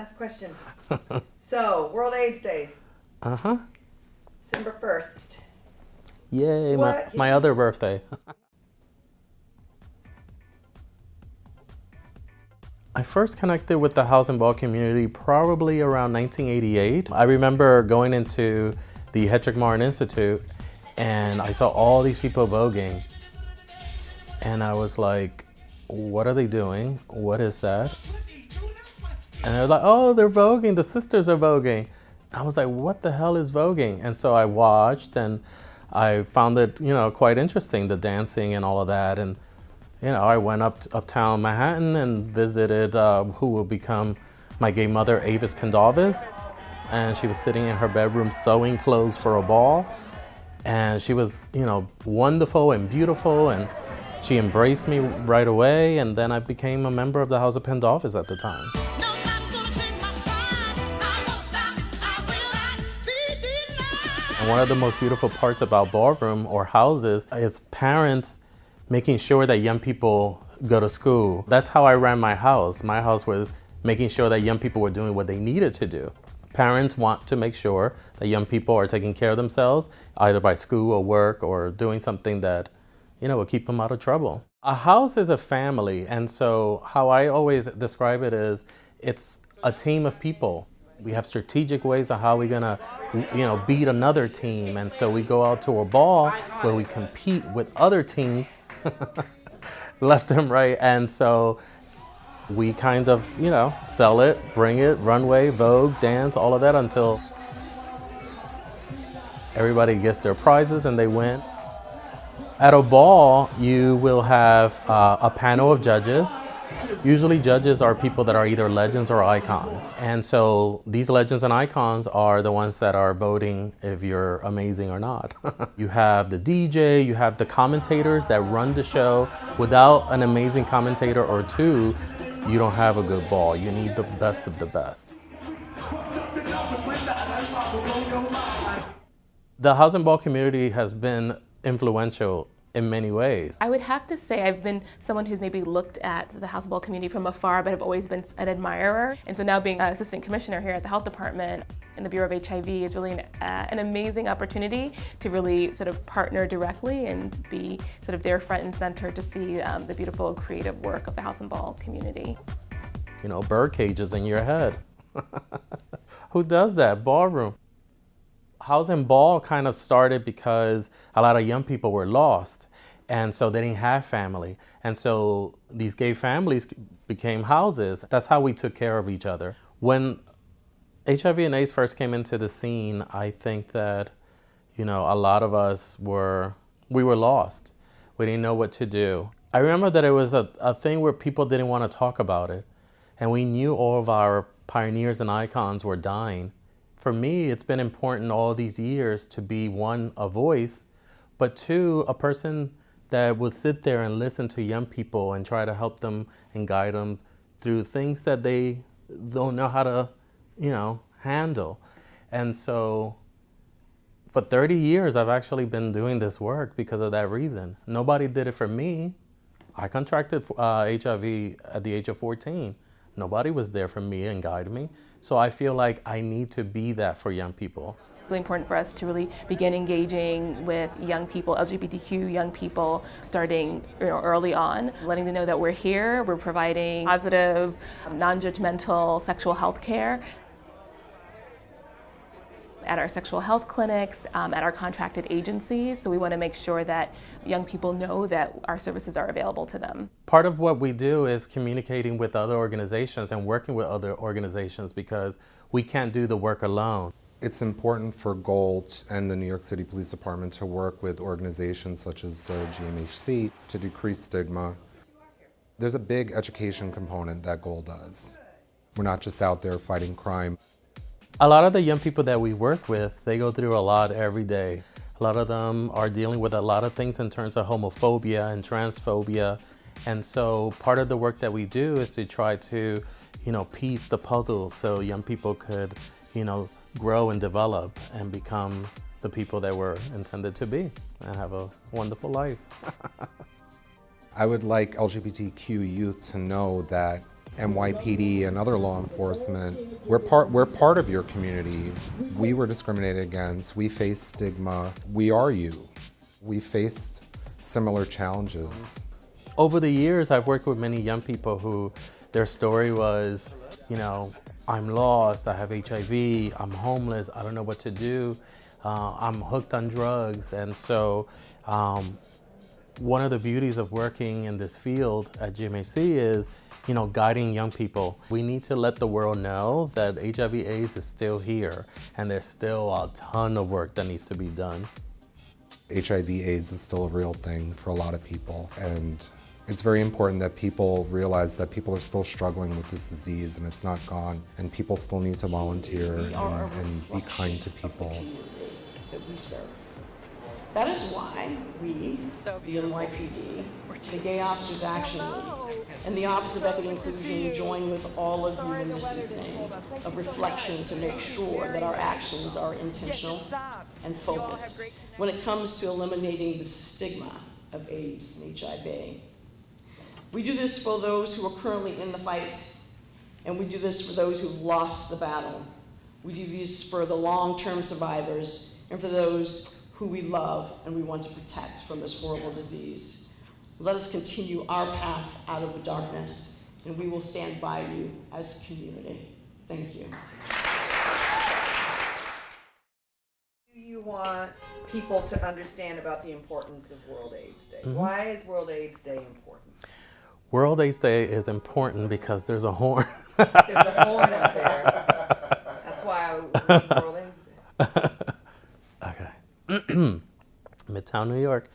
Last question. So, World AIDS Days. Uh-huh. December 1st. Yay, What? my other birthday. I first connected with the house and ball community probably around 1988. I remember going into the Hedrick Martin Institute and I saw all these people voguing. And I was like, what are they doing? What is that? And I was like, oh, they're voguing. The sisters are voguing. I was like, what the hell is voguing? And so I watched and I found it, quite interesting, the dancing and all of that. And, I went uptown Manhattan and visited who will become my gay mother, Avis Pendarvis. And she was sitting in her bedroom sewing clothes for a ball. And she was, wonderful and beautiful. And she embraced me right away. And then I became a member of the House of Pendarvis at the time. And one of the most beautiful parts about ballroom or houses is parents making sure that young people go to school. That's how I ran my house. My house was making sure that young people were doing what they needed to do. Parents want to make sure that young people are taking care of themselves, either by school or work or doing something that, will keep them out of trouble. A house is a family, and so how I always describe it is it's a team of people. We have strategic ways of how we're gonna, beat another team. And so we go out to a ball where we compete with other teams, left and right. And so we kind of, sell it, bring it, runway, vogue, dance, all of that until everybody gets their prizes and they win. At a ball, you will have a panel of judges. Usually judges are people that are either legends or icons. And so these legends and icons are the ones that are voting if you're amazing or not. You have the DJ, you have the commentators that run the show. Without an amazing commentator or two, you don't have a good ball. You need the best of the best. The house and ball community has been influential in many ways. I would have to say I've been someone who's maybe looked at the house and ball community from afar, but have always been an admirer. And so now being an assistant commissioner here at the health department in the Bureau of HIV is really an amazing opportunity to really sort of partner directly and be sort of there front and center to see the beautiful creative work of the house and ball community. Bird cages in your head. Who does that? Ballroom. House and ball kind of started because a lot of young people were lost, and so they didn't have family. And so these gay families became houses. That's how we took care of each other. When HIV and AIDS first came into the scene, I think that, a lot of us were lost. We didn't know what to do. I remember that it was a thing where people didn't want to talk about it. And we knew all of our pioneers and icons were dying. For me, it's been important all these years to be, one, a voice, but two, a person that will sit there and listen to young people and try to help them and guide them through things that they don't know how to, handle. And so for 30 years, I've actually been doing this work because of that reason. Nobody did it for me. I contracted HIV at the age of 14. Nobody was there for me and guided me. So I feel like I need to be that for young people. Really important for us to really begin engaging with young people, LGBTQ young people, starting early on, letting them know that we're here, we're providing positive, non-judgmental sexual health care at our sexual health clinics, at our contracted agencies. So we want to make sure that young people know that our services are available to them. Part of what we do is communicating with other organizations and working with other organizations because we can't do the work alone. It's important for GOLD and the New York City Police Department to work with organizations such as the GMHC to decrease stigma. There's a big education component that GOLD does. We're not just out there fighting crime. A lot of the young people that we work with, they go through a lot every day. A lot of them are dealing with a lot of things in terms of homophobia and transphobia. And so part of the work that we do is to try to, piece the puzzle so young people could, grow and develop and become the people that we're intended to be and have a wonderful life. I would like LGBTQ youth to know that NYPD and other law enforcement We're part of your community. We were discriminated against. We face stigma. We are you. We faced similar challenges. Over the years, I've worked with many young people who their story was, you know, I'm lost, I have HIV, I'm homeless, I don't know what to do, I'm hooked on drugs. And so one of the beauties of working in this field at GMAC is, you know, guiding young people. We need to let the world know that HIV/AIDS is still here and there's still a ton of work that needs to be done. HIV/AIDS is still a real thing for a lot of people, and it's very important that people realize that people are still struggling with this disease and it's not gone, and people still need to volunteer and be kind to people. That we serve. That is why we, the NYPD, the Gay Officers Action League, and the Office of Equity and Inclusion join with all of you in this evening of reflection to make sure that our actions are intentional and focused when it comes to eliminating the stigma of AIDS and HIV. We do this for those who are currently in the fight, and we do this for those who've lost the battle. We do this for the long-term survivors and for those who we love and we want to protect from this horrible disease. Let us continue our path out of the darkness, and we will stand by you as a community. Thank you. Do you want people to understand about the importance of World AIDS Day? Why is World AIDS Day important? World AIDS Day is important because there's a horn. There's a horn out there. That's why I love World AIDS Day. Okay. Midtown New York.